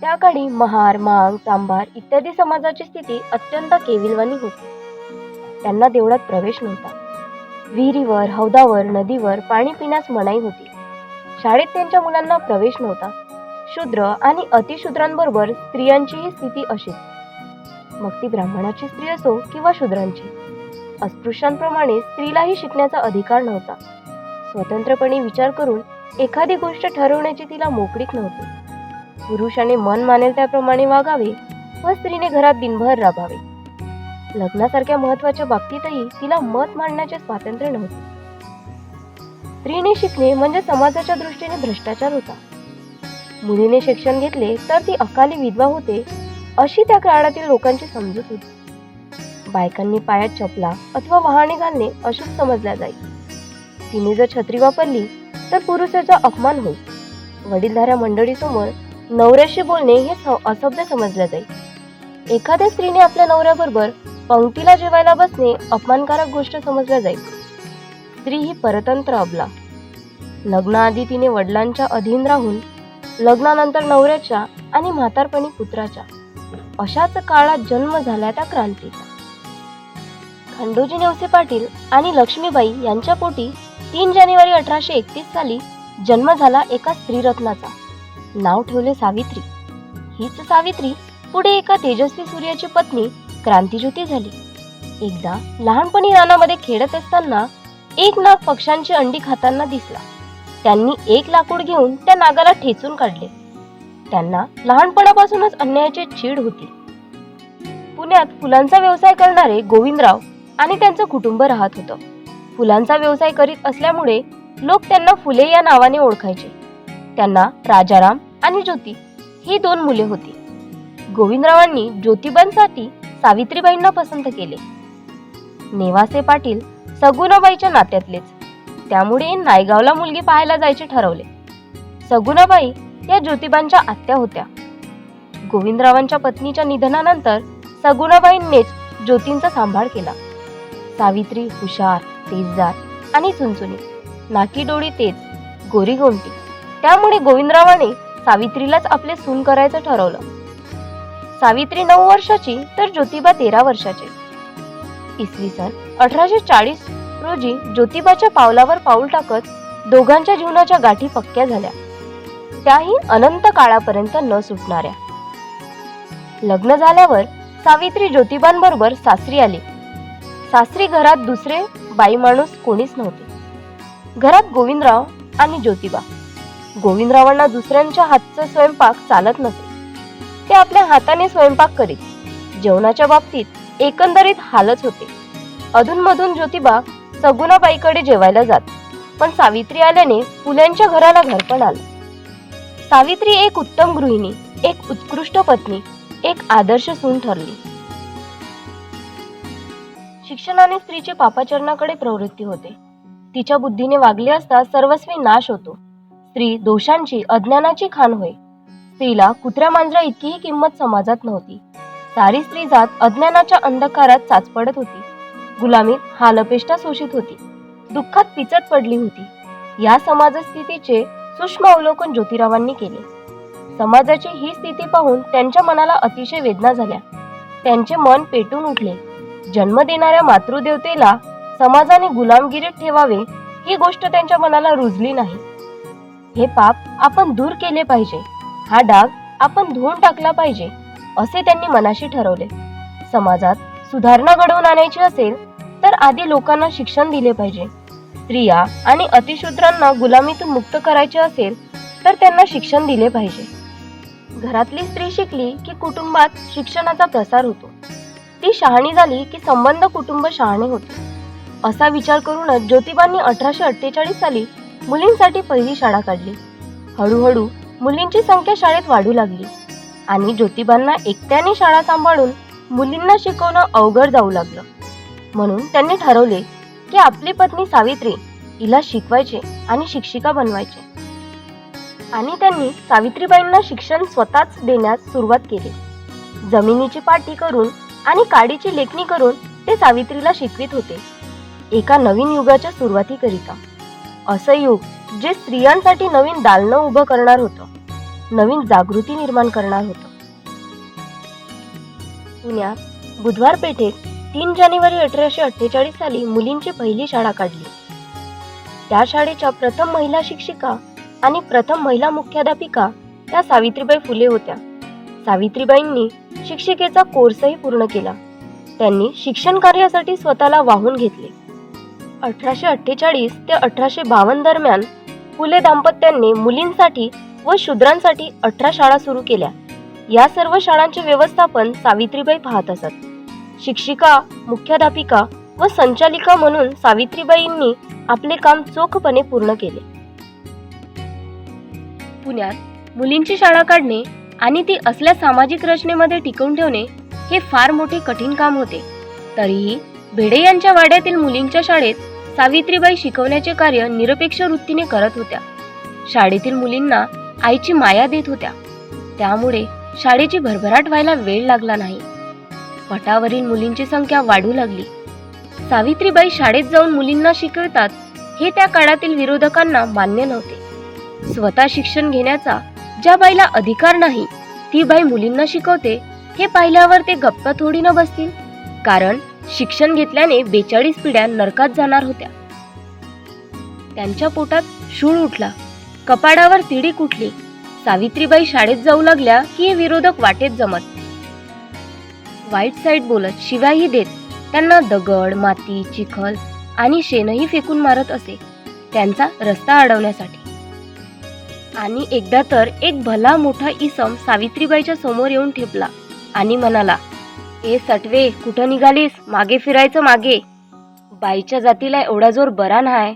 त्या काळी महार, मांग, चांभार इत्यादी समाजाची स्थिती अत्यंत केविलवाणी होती. त्यांना देवळात प्रवेश नव्हता. विहिरीवर, हौदावर, नदीवर पाणी पिण्यास मनाई होती. शाळेत त्यांच्या मुलांना प्रवेश नव्हता. शूद्र आणि अतिशूद्रांबरोबर स्त्रियांचीही स्थिती अशीच. मग ती ब्राह्मणाची स्त्री असो किंवा शूद्रांची. अस्पृश्यांप्रमाणे स्त्रीलाही शिकण्याचा अधिकार नव्हता. स्वतंत्रपणे विचार करून एखादी गोष्ट ठरवण्याची तिला मोकळीक नव्हती. पुरुषाने मन मानेल त्याप्रमाणे वागावे व स्त्रीने घरात दिनभर राबावे. लग्नासारख्या महत्वाच्या बाबतीतही तिला मत मांडण्याचे स्वातंत्र्य नव्हते. स्त्रीने शिकणे म्हणजे समाजाच्या दृष्टीने भ्रष्टाचार होता. मुलीने शिक्षण घेतले तर ती अकाली विधवा होते, अशी त्या काळातील लोकांची समजूत होती. बायकांनी पायात चपला अथवा वहाणे घालणे अशुभ समजल्या जाई. तिने जर छत्री वापरली तर पुरुषाचा अपमान होईल. वडीलधाऱ्या मंडळीसमोर नवऱ्याशी बोलणे हे असभ्य समजले जाई. एखाद्या स्त्रीने आपल्या नवऱ्याबरोबर पंक्तीला जेवायला बसणे अपमानकारक गोष्ट समजल्या जाईल. स्त्री ही परतंत्र अबला. लग्नाआधी तिने वडिलांच्या अधीन राहून लग्नानंतर नवऱ्याच्या आणि म्हातारपणी पुत्राच्या, अशाच काळात जन्म झाला त्या क्रांतीचा. खंडोजी नेवसे पाटील आणि लक्ष्मीबाई यांच्या पोटी 3 जानेवारी 1831 साली जन्म झाला एका स्त्रीरत्नाचा. नाव ठेवले सावित्री. हीच सावित्री पुढे एका तेजस्वी सूर्याची पत्नी क्रांतिज्योती झाली. एकदा लहानपणी रानामध्ये खेळत असताना एक नाग पक्ष्यांची अंडी खाताना दिसला. त्यांनी एक लाकूड घेऊन त्या नागाला ठेचून काढले. त्यांना लहानपणापासूनच अन्यायाची चीड होती. पुण्यात फुलांचा व्यवसाय करणारे गोविंदराव आणि त्यांचं कुटुंब राहत होतं. फुलांचा व्यवसाय करीत असल्यामुळे लोक त्यांना फुले या नावाने ओळखायचे. त्यांना राजाराम आणि ज्योती ही 2 मुले होती. गोविंदरावांनी ज्योतिबांसाठी सावित्रीबाईंना पसंत केले. नेवासे पाटील सगुणाबाईच्या नात्यातलेच, त्यामुळे नायगावला मुलगी पाहायला जायचे ठरवले. सगुणाबाई या ज्योतिबांच्या आत्या होत्या. गोविंदरावांच्या पत्नीच्या निधनानंतर सगुणाबाईंनीच ज्योतींचा सांभाळ केला. सावित्री हुशार, तेजदार आणि चुणचुणीत, नाकी डोळी तेज, गोरी गोमटी. त्यामुळे गोविंदरावाने सावित्रीलाच आपले सून करायचं ठरवलं. सावित्री 9 वर्षाची तर ज्योतिबा 13 वर्षाचे. इसवी सन 1840 रोजी ज्योतिबाच्या पावलावर पाऊल टाकत दोघांच्या जीवनाच्या गाठी पक्क्या झाल्या, त्याही अनंत काळापर्यंत न सुटणाऱ्या. लग्न झाल्यावर सावित्री ज्योतिबांबरोबर सासरी आली. सासरी घरात दुसरे बाई माणूस कोणीच नव्हते. घरात गोविंदराव आणि ज्योतिबा. गोविंदरावांना दुसऱ्यांच्या हातचा स्वयंपाक चालत नसे. ते आपल्या हाताने स्वयंपाक करीत. जेवणाच्या बाबतीत एकंदरीत हालच होते. अधूनमधून ज्योतिबा सगुणाबाईकडे जेवायला जात, पण सावित्री आल्याने फुल्यांच्या घराला घरपण आलं. सावित्री एक उत्तम गृहिणी, एक उत्कृष्ट पत्नी, एक आदर्श सून ठरली. शिक्षणाने स्त्रीची पापाचरणाकडे प्रवृत्ती होते. तिच्या बुद्धीने वागले असता सर्वस्वी नाश होतो. स्त्री दोषांची, अज्ञानाची खाण होय. स्त्रीला कुत्र्या मांजरा इतकीही किंमत समाजात नव्हती. सारी स्त्री जात अज्ञानाच्या अंधकारात चाचपडत होती. गुलामीत हालअपेष्टा शोषित होती. दुःखात पिचत पडली होती. या समाजस्थितीचे सूक्ष्म अवलोकन ज्योतिरावांनी केले. समाजाची ही स्थिती पाहून त्यांच्या मनाला अतिशय वेदना झाल्या. त्यांचे मन पेटून उठले. जन्म देणाऱ्या मातृदेवतेला समाजाने गुलामगिरीत ठेवावे ही गोष्ट त्यांच्या मनाला रुजली नाही. हे पाप आपण दूर केले पाहिजे, हा डाग आपण धुवून टाकला पाहिजे, असे त्यांनी मनाशी ठरवले. समाजात सुधारणा घडवून आणायची असेल तर आधी लोकांना शिक्षण दिले पाहिजे. स्त्रिया आणि अतिशूद्रांना गुलामीतून मुक्त करायचे असेल तर त्यांना शिक्षण दिले पाहिजे. घरातली स्त्री शिकली की कुटुंबात शिक्षणाचा प्रसार होतो. ती शहाणी झाली की संबंध कुटुंब शहाणे होते. असा विचार करूनच ज्योतिबांनी 1848 साली मुलींसाठी पहिली शाळा काढली. हळूहळू मुलींची संख्या शाळेत वाढू लागली आणि ज्योतिबांना एकट्याने शाळा सांभाळून मुलींना शिकवणं अवघड जाऊ लागलं. म्हणून त्यांनी ठरवले की आपली पत्नी सावित्री हिला शिकवायचे आणि शिक्षिका बनवायचे. आणि त्यांनी सावित्रीबाईंना शिक्षण स्वतःच देण्यास सुरुवात केली. जमिनीची पाटी करून आणि काडीची लेखणी करून ते सावित्रीला शिकवित होते. एका नवीन युगाच्या सुरुवातीकरिता. असं युग जे स्त्रियांसाठी नवीन दालनं उभं करणार होतं. नवीन जागृती निर्माण करणार होतं. पुण्यात बुधवार पेठेत 3 जानेवारी 1848 साली मुलींची पहिली शाळा काढली. त्या शाळेच्या प्रथम महिला शिक्षिका आणि प्रथम महिला मुख्याध्यापिका त्या सावित्रीबाई फुले होत्या. सावित्रीबाईंनी शिक्षिकेचा कोर्सही पूर्ण केला. त्यांनी शिक्षण कार्यासाठी स्वतःला वाहून घेतले. 1848 ते 1852 दरम्यान फुले दाम्पत्याने मुलींसाठी व शूद्रांसाठी 18 शाळा सुरू केल्या. या सर्व शाळांचे व्यवस्थापन सावित्रीबाई पाहत असत. शिक्षिका, मुख्याध्यापिका व संचालिका म्हणून सावित्रीबाईंनी आपले काम चोखपणे पूर्ण केले. पुण्यात मुलींची शाळा काढणे आणि ती असल्या सामाजिक रचनेमध्ये टिकवून ठेवणे हे फार मोठे कठीण काम होते. तरीही भेडे यांच्या वाड्यातील मुलींच्या शाळेत सावित्रीबाई शिकवण्याचे कार्य निरपेक्ष वृत्तीने करत होत्या. शाळेतील मुलींना आईची माया देत होत्या. त्यामुळे शाळेची भरभराट व्हायला वेळ लागला नाही. पटावरील मुलींची संख्या वाढू लागली. सावित्रीबाई शाळेत जाऊन मुलींना शिकवतात हे त्या काळातील विरोधकांना मान्य नव्हते. स्वतः शिक्षण घेण्याचा ज्या बाईला अधिकार नाही ती बाई मुलींना शिकवते हे पाहिल्यावर ते गप्प थोडी न बसतील. कारण शिक्षण घेतल्याने 42 पिढ्या नरकात जाणार होत्या. त्यांच्या पोटात शूळ उठला, कपाडावर तिडीक उठली. सावित्रीबाई शाळेत जाऊ लागल्या की हे विरोधक वाटेत जमत. वाईट साईड बोलत, शिव्याही देत त्यांना दगड, माती, चिखल आणि शेणही फेकून मारत असे त्यांचा रस्ता अडवण्यासाठी. आणि एकदा तर एक भला मोठा इसम सावित्रीबाईच्या समोर येऊन ठेपला आणि म्हणाला, ए सटवे, कुठं निघालीस? मागे फिरायचं मागे. बाईच्या जातीला एवढा जोर बरा नाय.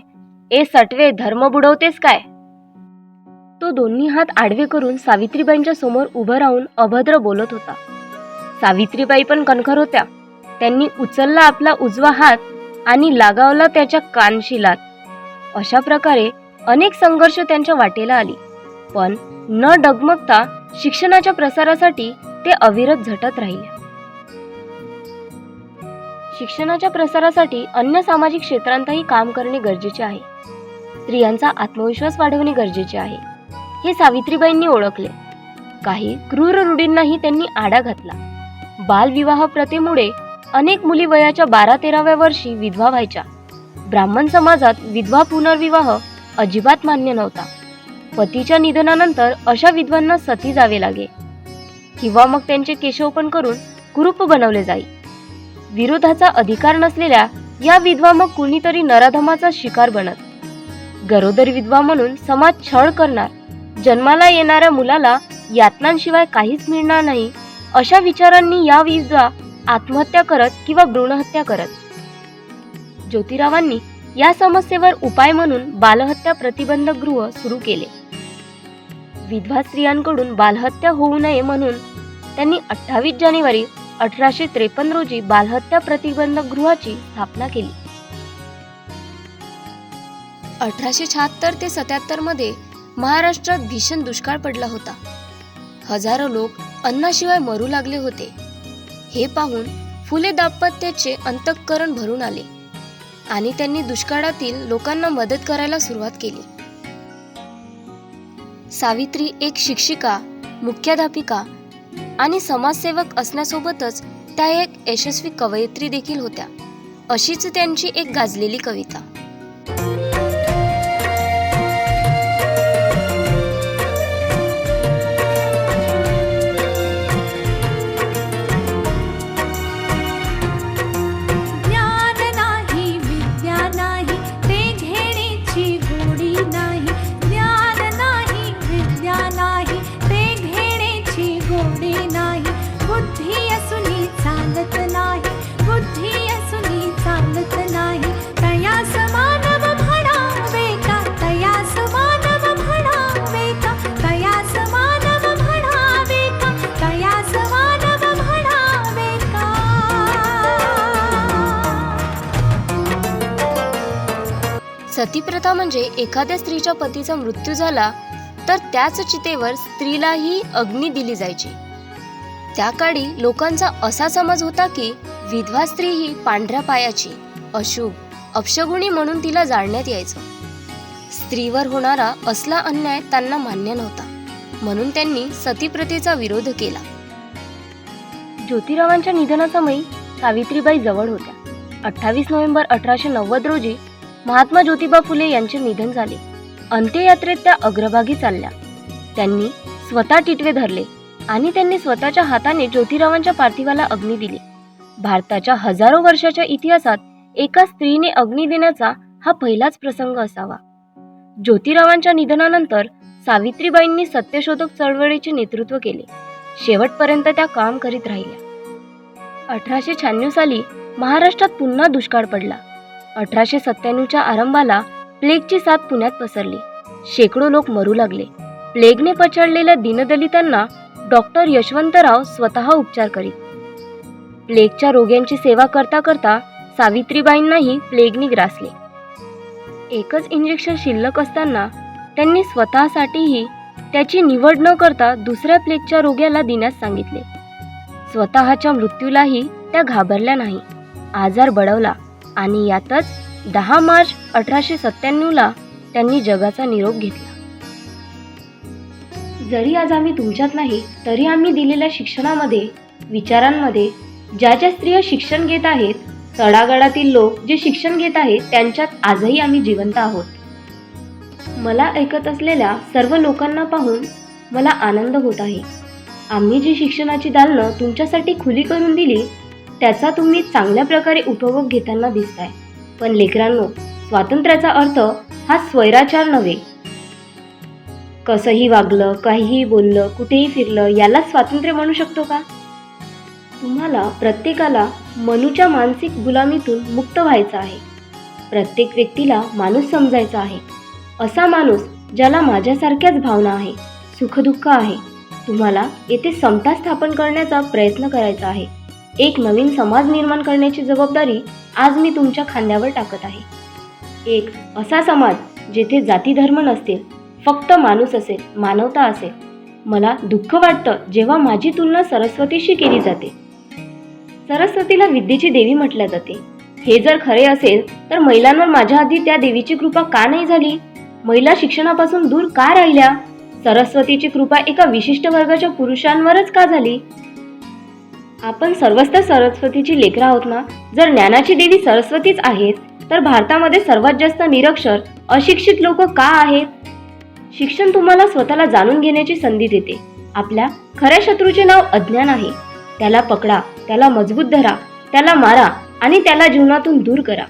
ए सटवे, धर्म बुडवतेस काय? तो दोन्ही हात आडवे करून सावित्रीबाईंच्या समोर उभं राहून अभद्र बोलत होता. सावित्रीबाई पण कणखर होत्या. त्यांनी उचलला आपला उजवा हात आणि लागावला त्याच्या कानशिलात. अशा प्रकारे अनेक संघर्ष त्यांच्या वाटेला आली. पण न डगमगता शिक्षणाच्या प्रसारासाठी ते अविरत झटत राहिले. शिक्षणाच्या प्रसारासाठी अन्य सामाजिक क्षेत्रांतही काम करणे गरजेचे आहे. स्त्रियांचा आत्मविश्वास वाढवणे गरजेचे आहे हे सावित्रीबाईंनी ओळखले. काही क्रूर रूढींनाही त्यांनी आळा घातला. बालविवाह प्रथेमुळे अनेक मुली वयाच्या 12-13व्या वर्षी विधवा व्हायच्या. ब्राह्मण समाजात विधवा पुनर्विवाह अजिबात मान्य नव्हता. पतीच्या निधनानंतर अशा विधवांना सती जावे लागे किंवा मग त्यांचे केशवपण करून कुरूप बनवले जाई. विरोधाचा अधिकार नसलेल्या या विधवा मग कुणीतरी नराधमाचा शिकार बनत. गरोदर विधवा म्हणून समाज छळ करणार, जन्माला येणाऱ्या मुलाला यातनांशिवाय काहीच मिळणार नाही अशा विचारांनी या विधवा आत्महत्या करत किंवा भ्रूणहत्या करत. ज्योतिरावांनी या समस्येवर उपाय म्हणून बालहत्या प्रतिबंधक गृह सुरू केले. विधवा स्त्रियांकडून बालहत्या होऊ नये म्हणून त्यांनी 28 जानेवारी 1853 रोजी बालहत्या प्रतिबंधक गृहाची स्थापना केली. 1876 ते 77 मध्ये महाराष्ट्रात भीषण दुष्काळ पडला होता. हजारो लोक अन्नाशिवाय मरू लागले होते. हे पाहून फुले दाम्पत्याचे अंतःकरण भरून आले आणि त्यांनी दुष्काळातील लोकांना मदत करायला सुरुवात केली. सावित्री एक शिक्षिका, मुख्याध्यापिका आणि समाजसेवक असण्यासोबतच त्या एक यशस्वी कवयित्री देखील होत्या. अशीच त्यांची एक गाजलेली कविता. सतीप्रथा म्हणजे एखाद्या स्त्रीच्या पतीचा मृत्यू झाला तर त्याच चितेवर स्त्रीलाही अग्नी दिली जायची. त्या काळी लोकांचा असा समज होता की विधवा स्त्री ही पांढऱ्या पायाची, अशुभ, अपशगुनी म्हणून तिला जाळण्यात यायचं. स्त्रीवर होणारा असला अन्याय त्यांना मान्य नव्हता. म्हणून त्यांनी सतीप्रथेचा विरोध केला. ज्योतिरावांच्या निधनासमयी सावित्रीबाई जवळ होत्या. 28 नोव्हेंबर 1890 रोजी महात्मा ज्योतिबा फुले यांचे निधन झाले. अंत्ययात्रेत त्या अग्रभागी चालल्या. त्यांनी स्वतः टिटवे धरले आणि त्यांनी स्वतःच्या हाताने ज्योतिरावांच्या पार्थिवाला अग्नी दिली. भारताच्या हजारो वर्षाच्या इतिहासात एका स्त्रीने अग्नी देण्याचा हा पहिलाच प्रसंग असावा. ज्योतिरावांच्या निधनानंतर सावित्रीबाईंनी सत्यशोधक चळवळीचे नेतृत्व केले. शेवटपर्यंत त्या काम करीत राहिल्या. 1896 साली महाराष्ट्रात पुन्हा दुष्काळ पडला. 1897च्या आरंभाला प्लेगची साथ पुण्यात पसरली. शेकडो लोक मरू लागले. प्लेगने पछाडलेल्या दीनदलितांना डॉक्टर यशवंतराव स्वतः उपचार करीत. प्लेगच्या रोग्यांची सेवा करता करता सावित्रीबाईंनाही प्लेगने ग्रासले. एकच इंजेक्शन शिल्लक असताना त्यांनी स्वतःसाठीही त्याची निवड न करता दुसऱ्या प्लेगच्या रोग्याला देण्यास सांगितले. स्वतःच्या मृत्यूलाही त्या घाबरल्या नाही. आजार बळवला आणि यातच 10 मार्च 1897ला त्यांनी जगाचा निरोप घेतला. जरी आज आम्ही तुमच्यात नाही तरी आम्ही दिलेल्या शिक्षणामध्ये, विचारांमध्ये ज्या ज्या स्त्रिया शिक्षण घेत आहेत, तळागाळातील लोक जे शिक्षण घेत आहेत, त्यांच्यात आजही आम्ही जिवंत आहोत. मला ऐकत असलेल्या सर्व लोकांना पाहून मला आनंद होत आहे. आम्ही जी शिक्षणाची दालनं तुमच्यासाठी खुली करून दिली त्याचा तुम्ही चांगल्या प्रकारे उपभोग घेताना दिसताय. पण लेकरांनो, स्वातंत्र्याचा अर्थ हा स्वैराचार नव्हे. कसंही वागलं, काहीही बोललं, कुठेही फिरलं याला स्वातंत्र्य म्हणू शकतो का? तुम्हाला प्रत्येकाला मनूच्या मानसिक गुलामीतून मुक्त व्हायचं आहे. प्रत्येक व्यक्तीला माणूस समजायचा आहे. असा माणूस ज्याला माझ्यासारख्याच भावना आहे, सुखदुःख आहे. तुम्हाला येथे समता स्थापन करण्याचा प्रयत्न करायचा आहे. एक नवीन समाज निर्माण करण्याची जबाबदारी आज मी तुमच्या खांद्यावर टाकत आहे. एक असा समाज जेथे जाती धर्म नसतील, फक्त माणूस असेल, मानवता असेल. मला दुःख वाटतं जेव्हा माझी तुलना सरस्वतीशी केली जाते. सरस्वतीला विद्येची देवी म्हटल्या जाते. हे जर खरे असेल तर महिलांवर माझ्या आधी त्या देवीची कृपा का नाही झाली? महिला शिक्षणापासून दूर का राहिल्या? सरस्वतीची कृपा एका विशिष्ट वर्गाच्या पुरुषांवरच का झाली? आपण सर्वच तर सरस्वतीची लेकरं आहोत ना. जर ज्ञानाची देवी सरस्वतीच आहेत तर भारतामध्ये सर्वात जास्त निरक्षर, अशिक्षित लोक का आहेत? शिक्षण तुम्हाला स्वतःला जाणून घेण्याची संधी देते. आपल्या खऱ्या शत्रूचे नाव अज्ञान आहे. त्याला पकडा, त्याला मजबूत धरा, त्याला मारा आणि त्याला जीवनातून दूर करा.